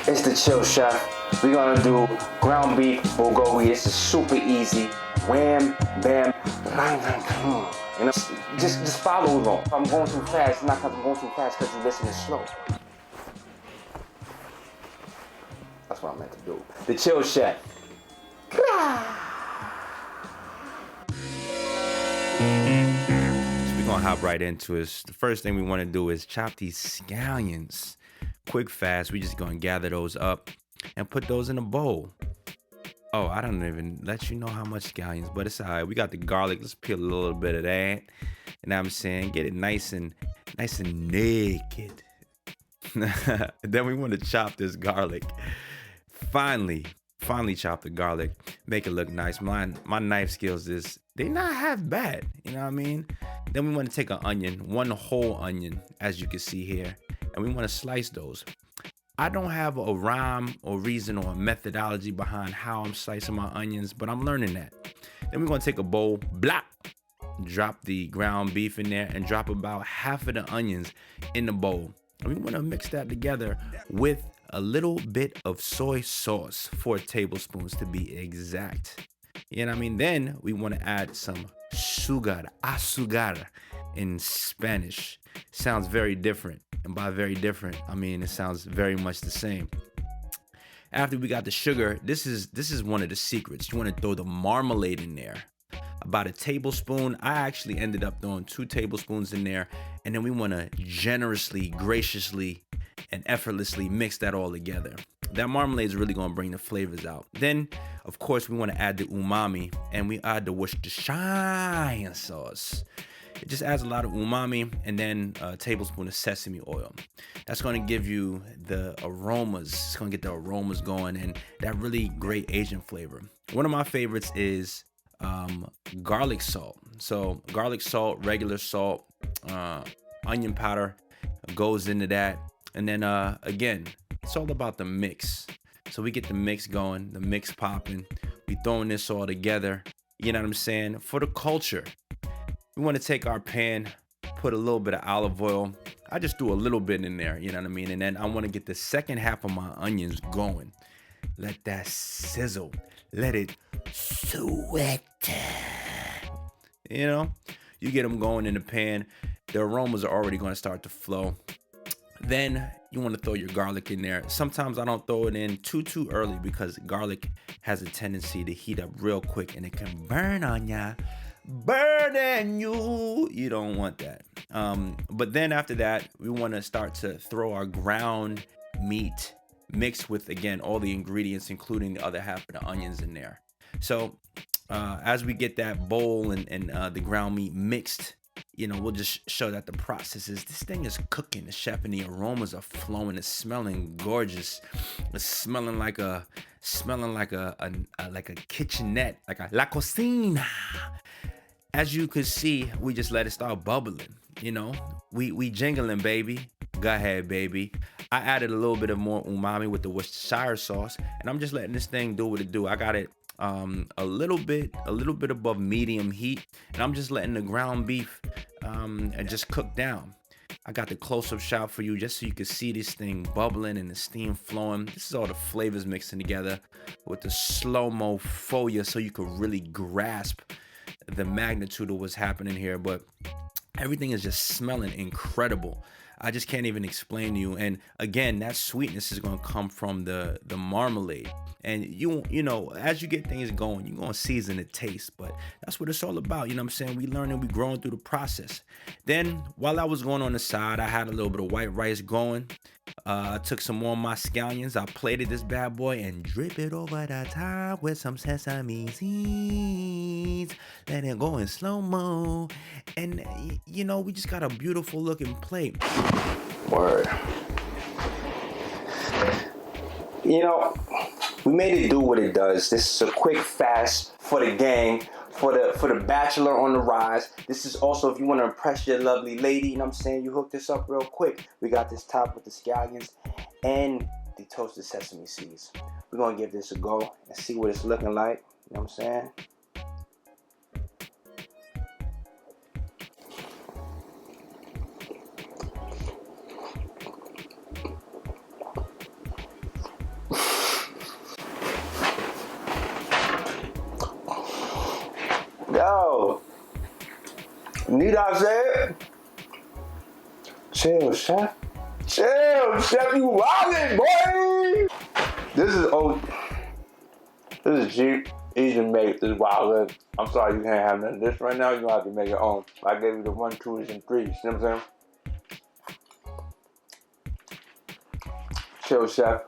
It's the Chill Chef. We're gonna do ground beef bulgogi. This is super easy. Wham, bam, you know, just follow along. If I'm going too fast, it's not because I'm going too fast, because you're listening slow. That's what I meant to do. The Chill Chef. So we're gonna hop right into it. The first thing we want to do is chop these scallions. Quick, fast. We just gonna gather those up and put those in a bowl. Oh, I don't even let you know how much scallions, but it's all right. We got the garlic. Let's peel a little bit of that. And I'm saying, get it nice and naked. Then we want to chop this garlic. Finally chop the garlic. Make it look nice. My knife skills they not half bad. You know what I mean? Then we want to take an onion, one whole onion, as you can see here, and we want to slice those. I don't have a rhyme or reason or a methodology behind how I'm slicing my onions, but I'm learning that. Then we're gonna take a bowl, drop the ground beef in there, and drop about half of the onions in the bowl. And we wanna mix that together with a little bit of soy sauce, 4 tablespoons to be exact. You know what I mean? Then we wanna add some azúcar in Spanish. Sounds very different. And by very different, I mean it sounds very much the same. After we got the sugar, this is one of the secrets. You want to throw the marmalade in there. About a tablespoon. I actually ended up throwing 2 tablespoons in there. And then we want to generously, graciously, and effortlessly mix that all together. That marmalade is really going to bring the flavors out. Then, of course, we want to add the umami, and we add the Worcestershire sauce. It just adds a lot of umami, and then a tablespoon of sesame oil. That's going to give you the aromas. It's going to get the aromas going and that really great Asian flavor. One of my favorites is garlic salt. So garlic salt, regular salt, onion powder goes into that. And then again, it's all about the mix. So we get the mix going, the mix popping. We throwing this all together. You know what I'm saying? For the culture. We want to take our pan, put a little bit of olive oil. I just do a little bit in there, you know what I mean? And then I want to get the second half of my onions going. Let that sizzle. Let it sweat. You know, you get them going in the pan. The aromas are already going to start to flow. Then you want to throw your garlic in there. Sometimes I don't throw it in too early because garlic has a tendency to heat up real quick and it can burn on ya. Burning you don't want that. But then after that, we want to start to throw our ground meat mixed with, again, all the ingredients, including the other half of the onions in there. So as we get that bowl and the ground meat mixed, you know, we'll just show that the process is, this thing is cooking, the chef, and the aromas are flowing. It's smelling gorgeous. It's smelling like a kitchenette, like a la cocina. As you could see, we just let it start bubbling. You know, we jingling, baby. Go ahead, baby. I added a little bit of more umami with the Worcestershire sauce, and I'm just letting this thing do what it do. I got it a little bit above medium heat, and I'm just letting the ground beef and just cook down. I got the close-up shot for you just so you can see this thing bubbling and the steam flowing. This is all the flavors mixing together with the slow-mo for you so you can really grasp the magnitude of what's happening here. But everything is just smelling incredible. I just can't even explain to you. And again, that sweetness is going to come from the marmalade. And you know, as you get things going, you're going to season the taste. But that's what it's all about. You know what I'm saying? We learning, we growing through the process. Then while I was going on the side, I had a little bit of white rice going. I took some more of my scallions. I plated this bad boy and drip it over the top with some sesame seeds. Let it go in slow-mo. And, you know, we just got a beautiful looking plate. Word. You know, we made it do what it does. This is a quick fast for the gang, for the bachelor on the rise. This is also if you want to impress your lovely lady, you know what I'm saying? You hook this up real quick. We got this top with the scallions and the toasted sesame seeds. We're going to give this a go and see what it's looking like. You know what I'm saying? Yo. Need I say it? Chill, chef. Chill, chef. You wildin', boy. This is old. This is cheap. Easy to make. This is wildin'. I'm sorry you can't have none of this right now. You're gonna have to make your own. I gave you the 1, 2s, and 3s. You know what I'm saying? Chill, chef.